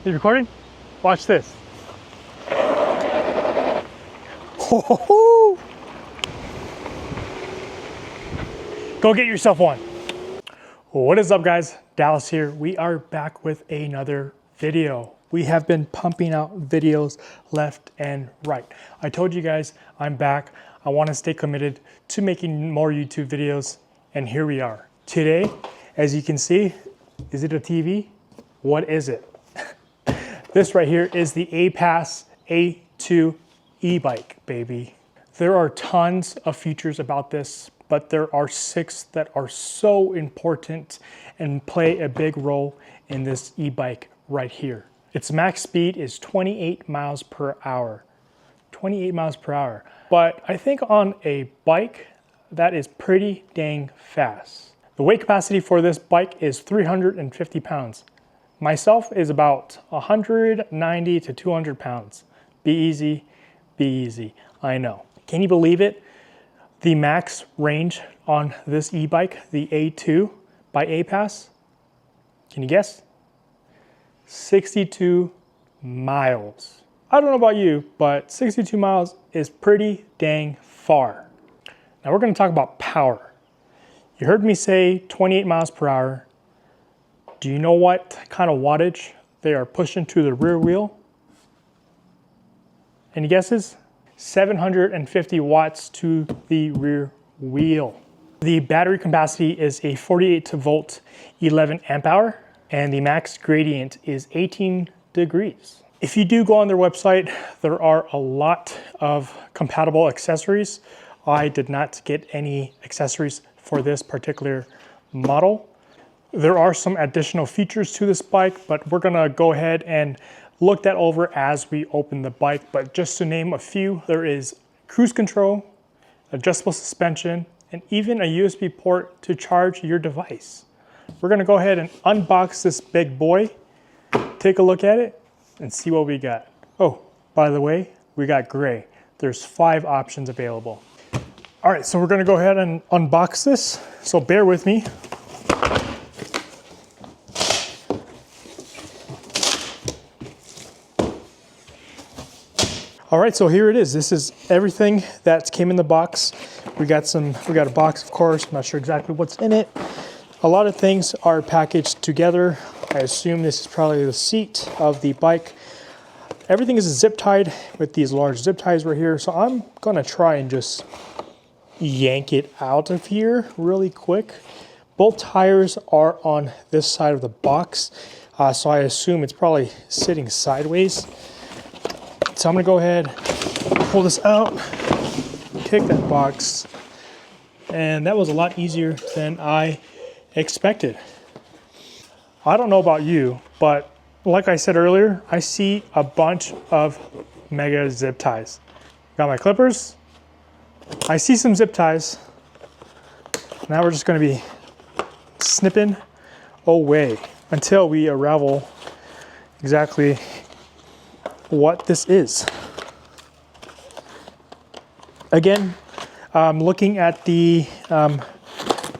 You recording? Watch this. Ho, ho, ho. Go get yourself one. What is up, guys? Dallas here. We are back with another video. We have been pumping out videos left and right. I told you guys I'm back. I want to stay committed to making more YouTube videos, and here we are. Today, as you can see, is it a TV? What is it? This right here is the Apass A2 e-bike, baby. There are tons of features about this, but there are 6 that are so important and play a big role in this e-bike right here. Its max speed is 28 miles per hour. 28 miles per hour. But I think on a bike, that is pretty dang fast. The weight capacity for this bike is 350 pounds. Myself is about 190 to 200 pounds. Be easy, I know. Can you believe it? The max range on this e-bike, the A2 by Apass, can you guess? 62 miles. I don't know about you, but 62 miles is pretty dang far. Now we're gonna talk about power. You heard me say 28 miles per hour. Do you know what kind of wattage they are pushing to the rear wheel? Any guesses? 750 watts to the rear wheel. The battery capacity is a 48 volt 11 amp hour, and the max gradient is 18 degrees. If you do go on their website, there are a lot of compatible accessories. I did not get any accessories for this particular model. There are some additional features to this bike, but we're gonna go ahead and look that over as we open the bike. But just to name a few, there is cruise control, adjustable suspension, and even a USB port to charge your device. We're gonna go ahead and unbox this big boy, take a look at it, and see what we got. Oh, by the way, we got gray. There's 5 options available. All right, so we're gonna go ahead and unbox this. So bear with me. All right, so here it is. This is everything that came in the box. We got a box, of course. I'm not sure exactly what's in it. A lot of things are packaged together. I assume this is probably the seat of the bike. Everything is zip tied with these large zip ties right here. So I'm gonna try and just yank it out of here really quick. Both tires are on this side of the box. So I assume it's probably sitting sideways. So I'm gonna go ahead, pull this out, kick that box, and that was a lot easier than I expected. I don't know about you, but like I said earlier, I see a bunch of mega zip ties. Got my clippers, I see some zip ties. Now we're just gonna be snipping away until we unravel exactly what this is. Again, looking at the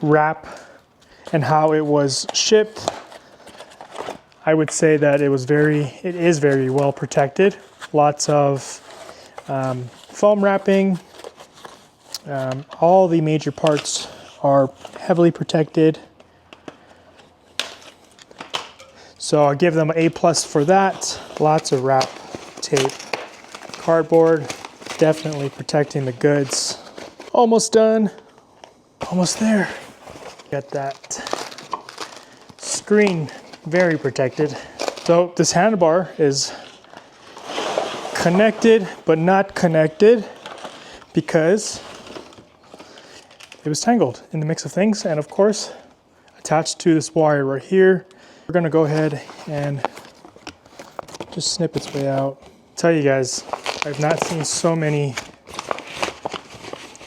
wrap and how it was shipped, I would say that it is very well protected. Lots of foam wrapping. All the major parts are heavily protected. So I'll give them an A+ for that. Lots of wrap, tape, cardboard, definitely protecting the goods. Almost done, almost there. Got that screen very protected. So this handlebar is connected but not connected because it was tangled in the mix of things, and of course attached to this wire right here. We're gonna go ahead and just snip its way out. Tell you guys, I've not seen so many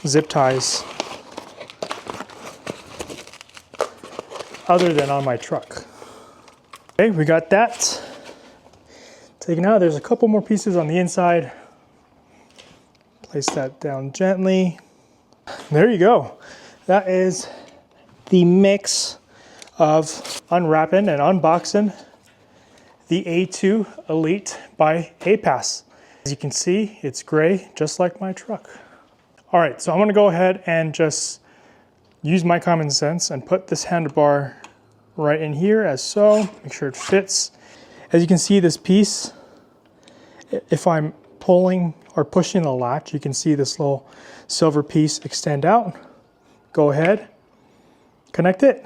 zip ties other than on my truck. Okay, we got that taken out. There's a couple more pieces on the inside. Place that down gently. There you go. That is the mix of unwrapping and unboxing the A2 Elite by Apass. As you can see, it's gray, just like my truck. All right, so I'm gonna go ahead and just use my common sense and put this handlebar right in here as so, make sure it fits. As you can see, this piece, if I'm pulling or pushing the latch, you can see this little silver piece extend out. Go ahead, connect it,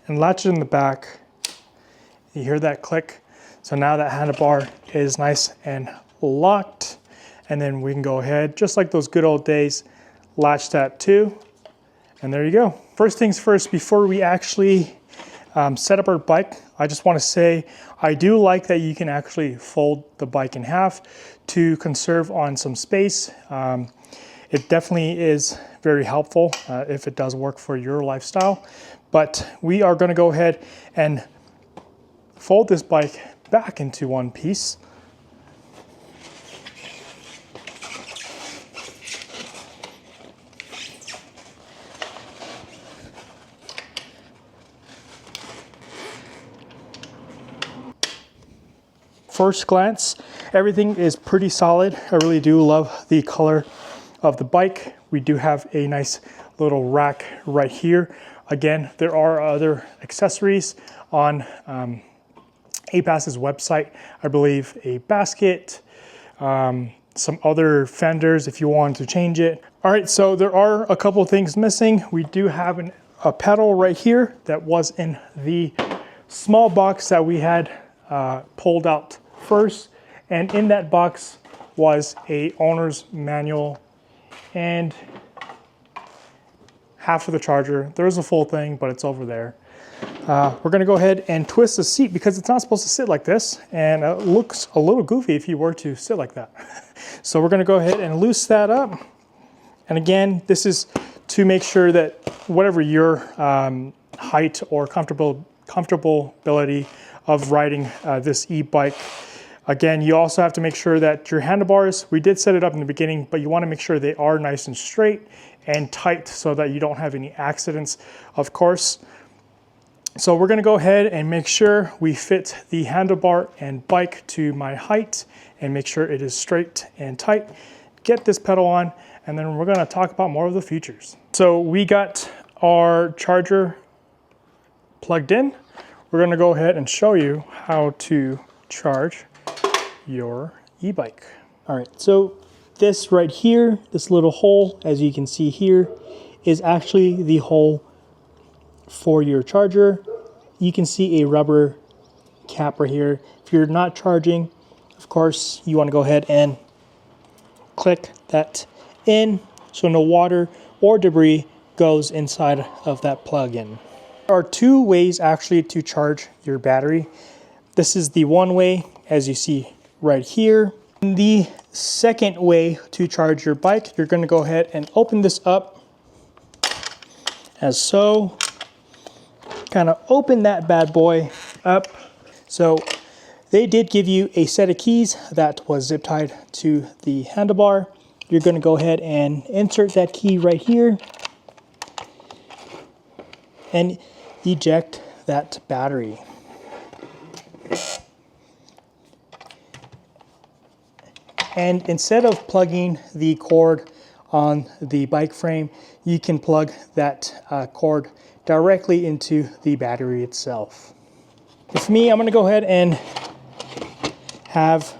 and latch it in the back. You hear that click? So now that handlebar is nice and locked. And then we can go ahead, just like those good old days, latch that too. And there you go. First things first, before we actually set up our bike, I just want to say I do like that you can actually fold the bike in half to conserve on some space. It definitely is very helpful if it does work for your lifestyle. But we are going to go ahead and fold this bike back into one piece. First glance, everything is pretty solid. I really do love the color of the bike. We do have a nice little rack right here. Again, there are other accessories on Apass's website. I believe a basket, some other fenders if you want to change it. All right, so there are a couple of things missing. We do have a pedal right here that was in the small box that we had pulled out first, and in that box was a owner's manual and half of the charger. There's a full thing, but it's over there. We're gonna go ahead and twist the seat because it's not supposed to sit like this, and it looks a little goofy if you were to sit like that. So we're gonna go ahead and loose that up. And again, this is to make sure that whatever your height or comfortability of riding this e-bike. Again, you also have to make sure that your handlebars, we did set it up in the beginning, but you want to make sure they are nice and straight and tight so that you don't have any accidents, of course. So we're going to go ahead and make sure we fit the handlebar and bike to my height and make sure it is straight and tight. Get this pedal on, and then we're going to talk about more of the features. So we got our charger plugged in. We're going to go ahead and show you how to charge your e-bike. All right, so this right here, this little hole, as you can see here, is actually the hole for your charger. You can see a rubber cap right here. If you're not charging, of course, you want to go ahead and click that in so no water or debris goes inside of that plug-in. There are two ways actually to charge your battery. This is the one way, as you see right here. And the second way to charge your bike, you're going to go ahead and open this up as so. Kind of open that bad boy up. So they did give you a set of keys that was zip tied to the handlebar. You're going to go ahead and insert that key right here and eject that battery. And instead of plugging the cord on the bike frame, you can plug that cord directly into the battery itself. For me, I'm going to go ahead and have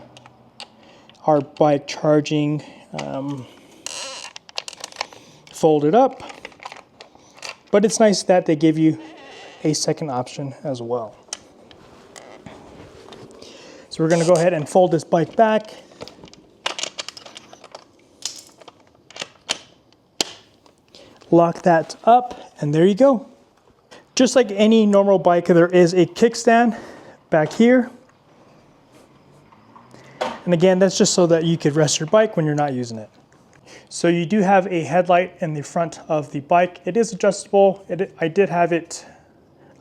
our bike charging folded up, but it's nice that they give you a second option as well. So we're going to go ahead and fold this bike back. Lock that up, and there you go. Just like any normal bike, there is a kickstand back here. And again, that's just so that you could rest your bike when you're not using it. So you do have a headlight in the front of the bike. It is adjustable. I did have it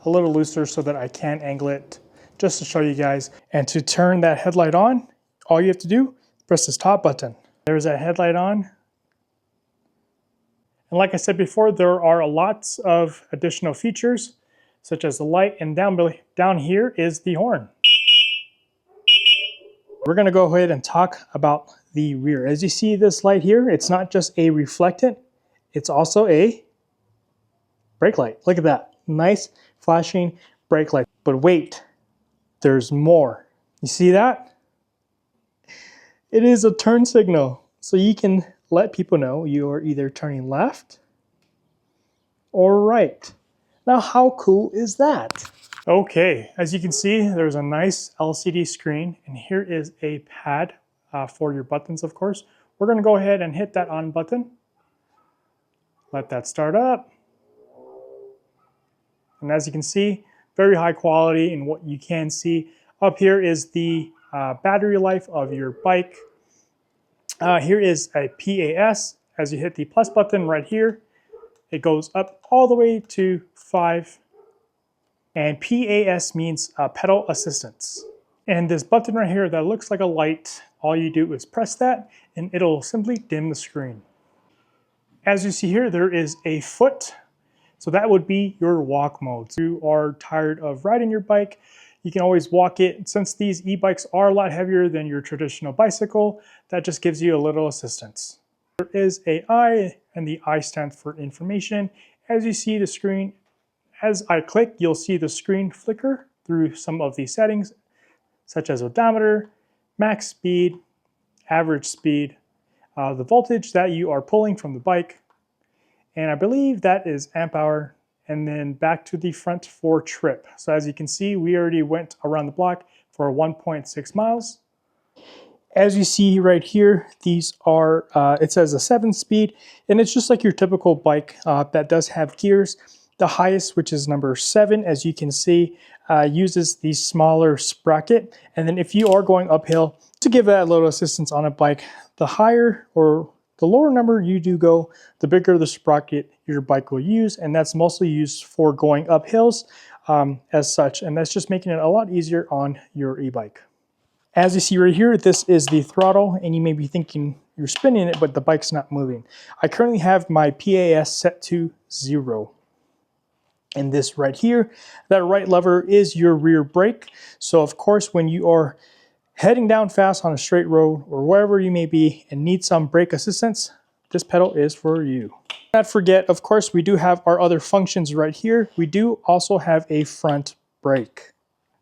a little looser so that I can angle it just to show you guys. And to turn that headlight on, all you have to do, press this top button. There's that headlight on. And like I said before, there are lots of additional features, such as the light, and down here is the horn. We're gonna go ahead and talk about the rear. As you see this light here, it's not just a reflectant, it's also a brake light. Look at that, nice flashing brake light. But wait, there's more. You see that? It is a turn signal. So you can let people know you are either turning left or right. Now, how cool is that? Okay, as you can see, there's a nice LCD screen, and here is a pad for your buttons, of course. We're gonna go ahead and hit that on button. Let that start up. And as you can see, very high quality in what you can see. Up here is the battery life of your bike. Here is a PAS. As you hit the plus button right here, it goes up all the way to 5. And PAS means pedal assistance. And this button right here that looks like a light, all you do is press that and it'll simply dim the screen. As you see here, there is a foot. So that would be your walk mode. So you are tired of riding your bike, you can always walk it. Since these e-bikes are a lot heavier than your traditional bicycle, that just gives you a little assistance. There is an I, and the I stands for information. As you see the screen, as I click, you'll see the screen flicker through some of these settings, such as odometer, max speed, average speed, the voltage that you are pulling from the bike, and I believe that is amp hour, and then back to the front for trip. So as you can see, we already went around the block for 1.6 miles. As you see right here, these are, it says a 7-speed, and it's just like your typical bike that does have gears. The highest, which is number 7, as you can see, uses the smaller sprocket. And then if you are going uphill, to give that little assistance on a bike, the higher or the lower number you do go, the bigger the sprocket your bike will use. And that's mostly used for going up hills as such. And that's just making it a lot easier on your e-bike. As you see right here, this is the throttle, and you may be thinking you're spinning it, but the bike's not moving. I currently have my PAS set to 0. And this right here, that right lever is your rear brake. So of course, when you are heading down fast on a straight road or wherever you may be and need some brake assistance, this pedal is for you. Not forget, of course, we do have our other functions right here. We do also have a front brake.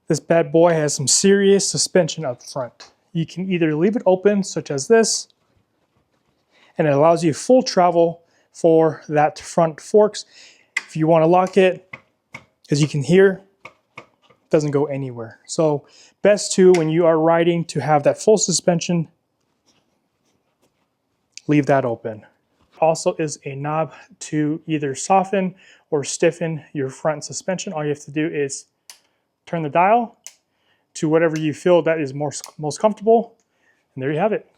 This bad boy has some serious suspension up front. You can either leave it open, such as this, and it allows you full travel for that front forks. If you want to lock it, as you can hear, it doesn't go anywhere. So best to, when you are riding, to have that full suspension, leave that open. Also is a knob to either soften or stiffen your front suspension. All you have to do is turn the dial to whatever you feel that is most comfortable, and there you have it.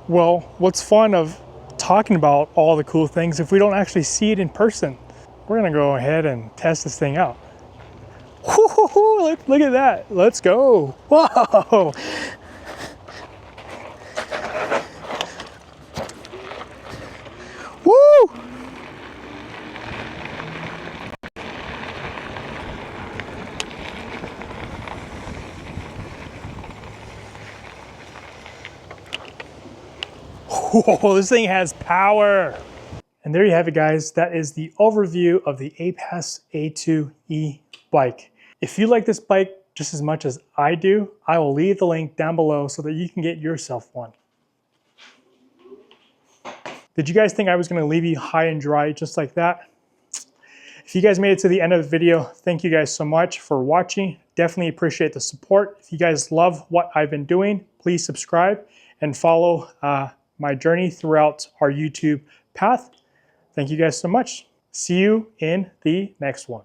Well, what's fun of talking about all the cool things if we don't actually see it in person? We're gonna go ahead and test this thing out. Look at that, let's go. Whoa! Woo! Whoa, this thing has power. And there you have it, guys. That is the overview of the Apass A2 e-bike. If you like this bike just as much as I do, I will leave the link down below so that you can get yourself one. Did you guys think I was going to leave you high and dry just like that? If you guys made it to the end of the video, thank you guys so much for watching. Definitely appreciate the support. If you guys love what I've been doing, please subscribe and follow my journey throughout our YouTube path. Thank you guys so much. See you in the next one.